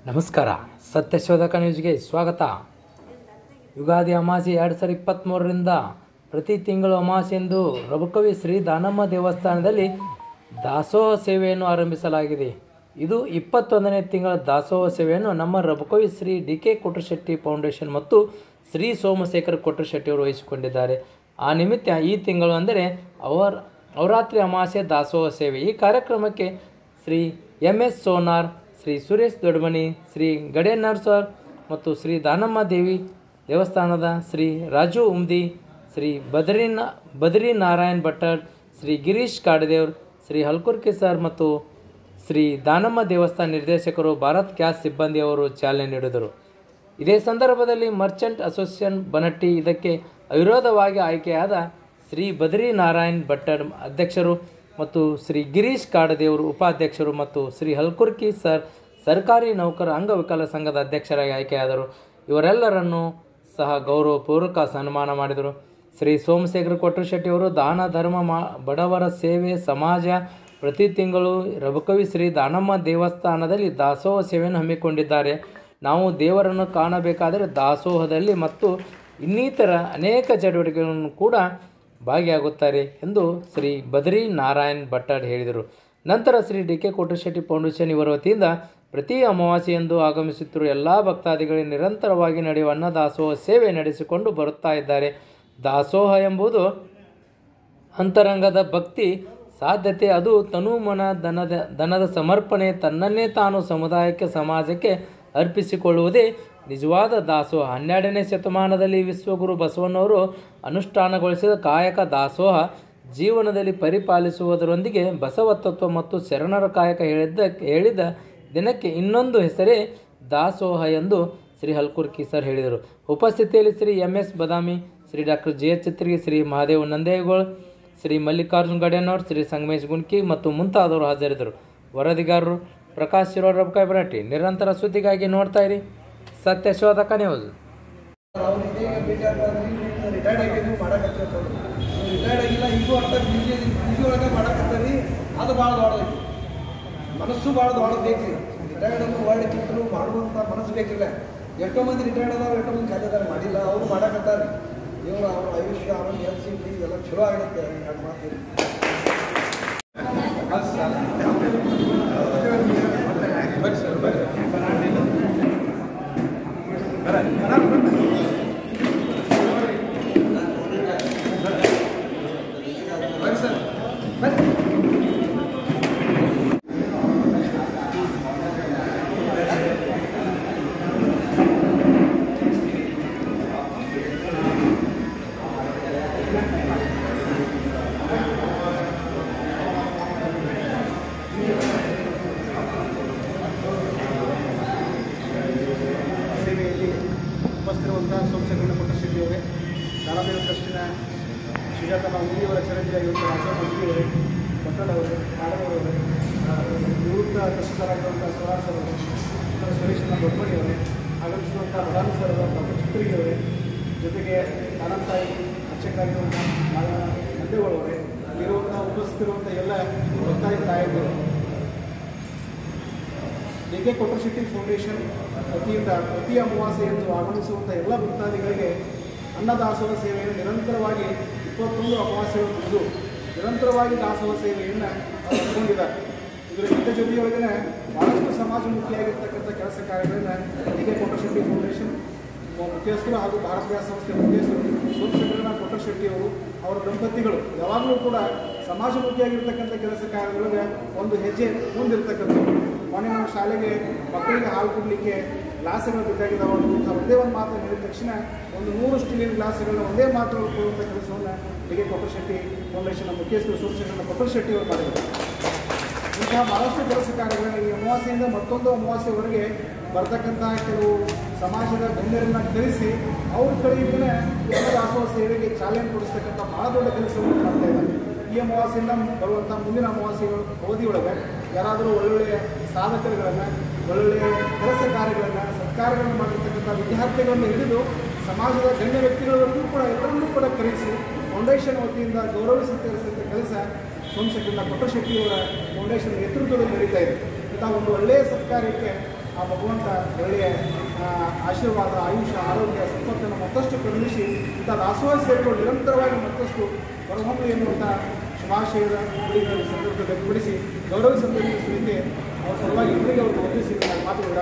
ನಮಸ್ಕಾರ, ಸತ್ಯಶೋಧಕ ನ್ಯೂಸ್ಗೆ ಸ್ವಾಗತ. ಯುಗಾದಿ ಅಮಾವಾಸ್ಯೆ 2023ರಿಂದ ಪ್ರತಿ ತಿಂಗಳು ಅಮಾವಾಸ್ಯೆಯಂದು ರಬಕವಿ ಶ್ರೀ ದಾನಮ್ಮ ದೇವಸ್ಥಾನದಲ್ಲಿ ದಾಸೋಹ ಸೇವೆಯನ್ನು ಆರಂಭಿಸಲಾಗಿದೆ. ಇದು 21ನೇ ತಿಂಗಳ ದಾಸೋಹ ಸೇವೆಯನ್ನು ನಮ್ಮ ರಬಕವಿ ಶ್ರೀ ಡಿ.ಕೆ. ಕೊಟ್ರಶೆಟ್ಟಿ ಫೌಂಡೇಶನ್ ಮತ್ತು ಶ್ರೀ ಸೋಮಶೇಖರ್ ಕೊಟ್ರಶೆಟ್ಟಿಯವರು ವಹಿಸಿಕೊಂಡಿದ್ದಾರೆ. ಆ ನಿಮಿತ್ತ ಈ ತಿಂಗಳು ಅಂದರೆ ಅವರಾತ್ರಿ ಅಮಾವಾಸ್ಯೆ ದಾಸೋಹ ಸೇವೆ. ಈ ಕಾರ್ಯಕ್ರಮಕ್ಕೆ ಶ್ರೀ ಎಂ.ಎಸ್. ಸೋನಾರ್, ಶ್ರೀ ಸುರೇಶ್ ದೊಡ್ಮನಿ, ಶ್ರೀ ಗಡೇನರ್ ಸರ್ ಮತ್ತು ಶ್ರೀ ದಾನಮ್ಮ ದೇವಿ ದೇವಸ್ಥಾನದ ಶ್ರೀ ರಾಜು ಉಮ್ದಿ, ಶ್ರೀ ಬದ್ರಿ ನಾರಾಯಣ್ ಭಟ್ಟರ್, ಶ್ರೀ ಗಿರೀಶ್ ಕಾಡದೇವ್ರ, ಶ್ರೀ ಹಲ್ಕುರ್ಕಿ ಸರ್ ಮತ್ತು ಶ್ರೀ ದಾನಮ್ಮ ದೇವಸ್ಥಾನ ನಿರ್ದೇಶಕರು ಭಾರತ್ ಗ್ಯಾಸ್ ಸಿಬ್ಬಂದಿಯವರು ಚಾಲನೆ ನೀಡಿದರು. ಇದೇ ಸಂದರ್ಭದಲ್ಲಿ ಮರ್ಚೆಂಟ್ ಅಸೋಸಿಯೇಷನ್ ಬನಟ್ಟಿ ಇದಕ್ಕೆ ಅವಿರೋಧವಾಗಿ ಆಯ್ಕೆಯಾದ ಶ್ರೀ ಬದ್ರಿ ನಾರಾಯಣ್ ಭಟ್ಟರ್ ಅಧ್ಯಕ್ಷರು ಮತ್ತು ಶ್ರೀ ಗಿರೀಶ್ ಕಾಡದೇವರು ಉಪಾಧ್ಯಕ್ಷರು ಮತ್ತು ಶ್ರೀ ಹಲ್ಕುರ್ಕಿ ಸರ್ ಸರ್ಕಾರಿ ನೌಕರ ಅಂಗವಿಕಲ ಸಂಘದ ಅಧ್ಯಕ್ಷರಾಗಿ ಆಯ್ಕೆಯಾದರು. ಇವರೆಲ್ಲರನ್ನೂ ಸಹ ಗೌರವಪೂರ್ವಕ ಸನ್ಮಾನ ಮಾಡಿದರು. ಶ್ರೀ ಸೋಮಶೇಖರ್ ಕೊಟ್ರಶೆಟ್ಟಿಯವರು ದಾನ ಧರ್ಮ ಬಡವರ ಸೇವೆ ಸಮಾಜ ಪ್ರತಿ ತಿಂಗಳು ರಬಕವಿ ಶ್ರೀ ದಾನಮ್ಮ ದೇವಸ್ಥಾನದಲ್ಲಿ ದಾಸೋಹ ಸೇವೆಯನ್ನು ಹಮ್ಮಿಕೊಂಡಿದ್ದಾರೆ. ನಾವು ದೇವರನ್ನು ಕಾಣಬೇಕಾದರೆ ದಾಸೋಹದಲ್ಲಿ ಮತ್ತು ಇನ್ನಿತರ ಅನೇಕ ಚಟುವಟಿಕೆಗಳನ್ನು ಕೂಡ ಭಾಗಿಯಾಗುತ್ತಾರೆ ಎಂದು ಶ್ರೀ ಬದ್ರಿ ನಾರಾಯಣ್ ಭಟ್ಟರ್ ಹೇಳಿದರು. ನಂತರ ಶ್ರೀ ಡಿ.ಕೆ. ಕೊಟ್ರಶೆಟ್ಟಿ ಫೌಂಡೇಶನ್ ಇವರ ವತಿಯಿಂದ ಪ್ರತಿ ಅಮಾವಾಸ್ಯೆಯಂದು ಆಗಮಿಸುತ್ತಿರುವ ಎಲ್ಲ ಭಕ್ತಾದಿಗಳಿಗೆ ನಿರಂತರವಾಗಿ ನಡೆಯುವ ಅನ್ನದಾಸೋಹ ಸೇವೆ ನಡೆಸಿಕೊಂಡು ಬರುತ್ತಾ ಇದ್ದಾರೆ. ದಾಸೋಹ ಎಂಬುದು ಅಂತರಂಗದ ಭಕ್ತಿ ಸಾಧ್ಯತೆ, ಅದು ತನು ಮನ ಧನದ ಸಮರ್ಪಣೆ, ತನ್ನನ್ನೇ ತಾನು ಸಮುದಾಯಕ್ಕೆ ಸಮಾಜಕ್ಕೆ ಅರ್ಪಿಸಿಕೊಳ್ಳುವುದೇ ನಿಜವಾದ ದಾಸೋಹ. 12ನೇ ಶತಮಾನದಲ್ಲಿ ವಿಶ್ವಗುರು ಬಸವಣ್ಣವರು ಅನುಷ್ಠಾನಗೊಳಿಸಿದ ಕಾಯಕ ದಾಸೋಹ ಜೀವನದಲ್ಲಿ ಪರಿಪಾಲಿಸುವುದರೊಂದಿಗೆ ಬಸವತತ್ವ ಮತ್ತು ಶರಣರ ಕಾಯಕ ಹೇಳಿದ ದಿನಕ್ಕೆ ಇನ್ನೊಂದು ಹೆಸರೇ ದಾಸೋಹ ಎಂದು ಶ್ರೀ ಹಲ್ಕುರ್ಕಿ ಸರ್ ಹೇಳಿದರು. ಉಪಸ್ಥಿತಿಯಲ್ಲಿ ಶ್ರೀ ಎಂ.ಎಸ್. ಬದಾಮಿ, ಶ್ರೀ ಡಾಕ್ಟರ್ ಜೆ.ಎಚ್. ಚಿತ್ರಿಗೆ, ಶ್ರೀ ಮಹಾದೇವ್ ನಂದೇಗೋಳ್, ಶ್ರೀ ಮಲ್ಲಿಕಾರ್ಜುನ್ ಗಡೇನವರ್, ಶ್ರೀ ಸಂಗಮೇಶ್ ಗುಣ್ಕಿ ಮತ್ತು ಮುಂತಾದವರು ಹಾಜರಿದ್ದರು. ವರದಿಗಾರರು ಪ್ರಕಾಶ್ ಶಿರೋಡ್, ರಬಕವಿ ಬನಟ್ಟಿ. ನಿರಂತರ ಸುದ್ದಿಗಾಗಿ ನೋಡ್ತಾ ಇರಿ ಸತ್ಯಶೋಧಕ ನ್ಯೂಸ್. ರಿಟೈರ್ಡ್ ಆಗಿದ್ದೀವಿ ಮಾಡಕತ್ತಿರ್ತಾರೆ, ರಿಟೈರ್ಡ್ ಆಗಿಲ್ಲ ಈಗೂ ಅರ್ಥ ಬಿಜಿ ಒಳಗೆ ಮಾಡಕತ್ತೀವಿ. ಅದು ಭಾಳ ದೊಡ್ಡದೈತಿ, ಮನಸ್ಸು ಭಾಳ ದೊಡ್ಡದು ಬೇಕು. ರಿಟೈರ್ಡ್ ಅನ್ನು ವರ್ಲ್ಡ್ ಕಿತ್ತಲು ಮಾಡುವಂಥ ಮನಸ್ಸು ಬೇಕಿಲ್ಲ. ಎಷ್ಟೋ ಮಂದಿ ರಿಟೈರ್ಡ್ ಅದಾವೆ, ಎಷ್ಟೋ ಮಂದಿ ಖಾತೆದಾರ ಮಾಡಿಲ್ಲ, ಅವರು ಮಾಡಕತ್ತಾರೆ. ಇವರು ಅವ್ರ ಆಯುಷ್ಯ ಆರೋಗ್ಯ ಹೆಲ್ತ್ ಸಿಗ್ಲಿ ಇದೆಲ್ಲ ಚಲೋ ಆಗುತ್ತೆ. ಎರಡು ಮಾತು ಉಪಸ್ಥಿರುವಂಥ ಸೋಮಶೇಖರ ಕೊಟ್ರಶೆಟ್ಟಿಯವರೇ, ದಾನದೇವ ಟ್ರಸ್ಟಿನ ಶ್ರೀಜಾತ ಉಂಡಿಯವರ ಚಿರಂಜೀವಿಯಾಗಿರುವಂಥ ರಾಜಮಂತ್ರಿಯವರೇ, ಭಟ್ಟರವರೇ, ಕಾಡವರವರೇ, ನಿವೃತ್ತ ತಹಶೀಲ್ದಾರಾಗಿರುವಂಥ ಸ್ವರಾಜ್ ಸರ್ ಅವರು, ಸುರೇಶ್ನ ದೊಡ್ಮಣಿಯವರೇ, ಆಗಮಿಸಿರುವಂಥ ಪ್ರಧಾನ ಸರ್ ಡಾಕ್ಟರ್ ಚಿತ್ರಿಯವರೇ, ಜೊತೆಗೆ ಆನಂದಸಾಯಿ ಅರ್ಚಕರಾಗಿರುವಂಥ ನಂದೇಗೋಳವರೇ, ಉಪಸ್ಥಿತಿರುವಂಥ ಎಲ್ಲ ಭಕ್ತಾದಿ ತಾಯಂದಿರು, ಡಿ.ಕೆ. ಕೊಟ್ರಶೆಟ್ಟಿ ಫೌಂಡೇಶನ್ ವತಿಯಿಂದ ಪ್ರತಿ ಅಮಾವಾಸ್ಯೆಯಂದು ಆಗಮಿಸುವಂಥ ಎಲ್ಲ ಭಕ್ತಾದಿಗಳಿಗೆ ಅನ್ನದಾಸೋಹ ಸೇವೆಯನ್ನು ನಿರಂತರವಾಗಿ 21 ಅಮಾವಾಸ್ಯೆಗಳು ಮುಗಿದು ನಿರಂತರವಾಗಿ ದಾಸೋಹ ಸೇವೆಯನ್ನು ಹಮ್ಮಿಕೊಂಡಿದ್ದಾರೆ. ಇದರ ಜೊತೆಯೊಳಗಿನ ಭಾಳಷ್ಟು ಸಮಾಜಮುಖಿಯಾಗಿರ್ತಕ್ಕಂಥ ಕೆಲಸ ಕಾರ್ಯಗಳನ್ನು ಡಿ.ಕೆ. ಕೊಟ್ರಶೆಟ್ಟಿ ಫೌಂಡೇಶನ್ ಮುಖ್ಯಸ್ಥರು ಹಾಗೂ ಭಾರತ ಗ್ಯಾಸ್ ಸಂಸ್ಥೆ ಮುಖ್ಯಸ್ಥರು ಸೋಮಶೇಖರ ಕೊಟ್ರಶೆಟ್ಟಿಯವರು ಅವರ ದಂಪತಿಗಳು ಯಾವಾಗಲೂ ಕೂಡ ಸಮಾಜಮುಖಿಯಾಗಿರ್ತಕ್ಕಂಥ ಕೆಲಸ ಕಾರ್ಯಗಳಿಗೆ ಒಂದು ಹೆಜ್ಜೆ ಮುಂದಿರ್ತಕ್ಕಂಥದ್ದು. ಮೊನ್ನೆ ನಾವು ಶಾಲೆಗೆ ಮಕ್ಕಳಿಗೆ ಹಾಲು ಕೊಡಲಿಕ್ಕೆ ಗ್ಲಾಸ್ಗಳು ಬೇಕಾಗಿದ್ದಾವೆ ಅಂತ ಒಂದೇ ಒಂದು ಮಾತು ಹೇಳಿದ ತಕ್ಷಣ ಒಂದು 100 ಸ್ಟೀಲಿನ ಗ್ಲಾಸ್ಗಳನ್ನ ಒಂದೇ ಮಾತುಗಳು ಕೊಡುವಂಥ ಕೆಲಸವನ್ನು ಡಿ.ಕೆ. ಕೊಟ್ರಶೆಟ್ಟಿ ಫೌಂಡೇಶನ್ನ ಮುಖ್ಯಸ್ಥರು ಸೋಮಶೇಖರ ಕೊಟ್ರಶೆಟ್ಟಿಯವರು ಮಾಡಿದರು. ಇಂತಹ ಭಾಳಷ್ಟು ಕೆಲಸ ಕಾರ್ಯಗಳನ್ನು ಈ ಅಮಾವಾಸ್ಯೆಯಿಂದ ಮತ್ತೊಂದು ಅಮಾವಾಸ್ಯೆವರೆಗೆ ಬರ್ತಕ್ಕಂಥ ಕೆಲವು ಸಮಾಜದ ಗಣ್ಯರನ್ನು ಕರೆಸಿ ಅವ್ರ ಕಡೆಯಿಂದಲೇ ಅನ್ನದಾಸೋಹ ಸೇವೆಗೆ ಚಾಲನೆ ಕೊಡಿಸ್ತಕ್ಕಂಥ ಭಾಳ ದೊಡ್ಡ ಕೆಲಸವನ್ನು ಮಾಡ್ತಾ ಇದ್ದಾರೆ. ಈ ಅಮಾವಾಸ್ಯೆಯಿಂದ ಬರುವಂಥ ಮುಂದಿನ ಅಮಾವಾಸ್ಯೆಗಳ ಅವಧಿಯೊಳಗೆ ಯಾರಾದರೂ ಒಳ್ಳೊಳ್ಳೆಯ ಸಾಧಕರುಗಳನ್ನು, ಒಳ್ಳೊಳ್ಳೆಯ ಕೆಲಸ ಕಾರ್ಯಗಳನ್ನು, ಸತ್ಕಾರ್ಯಗಳನ್ನು ಮಾಡಿರ್ತಕ್ಕಂಥ ವಿದ್ಯಾರ್ಥಿಗಳನ್ನು ಹಿಡಿದು ಸಮಾಜದ ಗಣ್ಯ ವ್ಯಕ್ತಿಗಳವರೆಗೂ ಕೂಡ ಎಲ್ಲರನ್ನೂ ಕೂಡ ಕರೆಸಿ ಫೌಂಡೇಶನ್ ವತಿಯಿಂದ ಗೌರವಿಸುತ್ತಿರಿಸಿದ ಕೆಲಸ ಸೋಮಶೇಖರ ಕೊಟ್ರಶೆಟ್ಟಿಯವರ ಫೌಂಡೇಶನ್ ನೇತೃತ್ವದಲ್ಲಿ ನಡೀತಾ ಇದೆ. ಇಂಥ ಒಂದು ಒಳ್ಳೆಯ ಸತ್ಕಾರ್ಯಕ್ಕೆ ಆ ಭಗವಂತ ಒಳ್ಳೆಯ ಆಶೀರ್ವಾದ, ಆಯುಷ್ಯ, ಆರೋಗ್ಯ, ಸಂಪತ್ತನ್ನು ಮತ್ತಷ್ಟು ಕರುಣಿಸಿ ಇಂಥ ದಾಸೋಹ ಸೇವೆಗಳು ನಿರಂತರವಾಗಿ ಮತ್ತಷ್ಟು ಹೊರಹೊಮ್ಮು ಎನ್ನುವಂಥ ಶುಭಾಶಯದ ನುಡಿಗಳನ್ನು ಸಂದರ್ಭದಲ್ಲಿ ವ್ಯಕ್ತಪಡಿಸಿ ಗೌರವಿಸುವಂತೆ ಅವರ ಸಲುವಾಗಿ ಇವರಿಗೆ ಅವರು ಒದಗಿಸಿ ಮಾತುಗಳು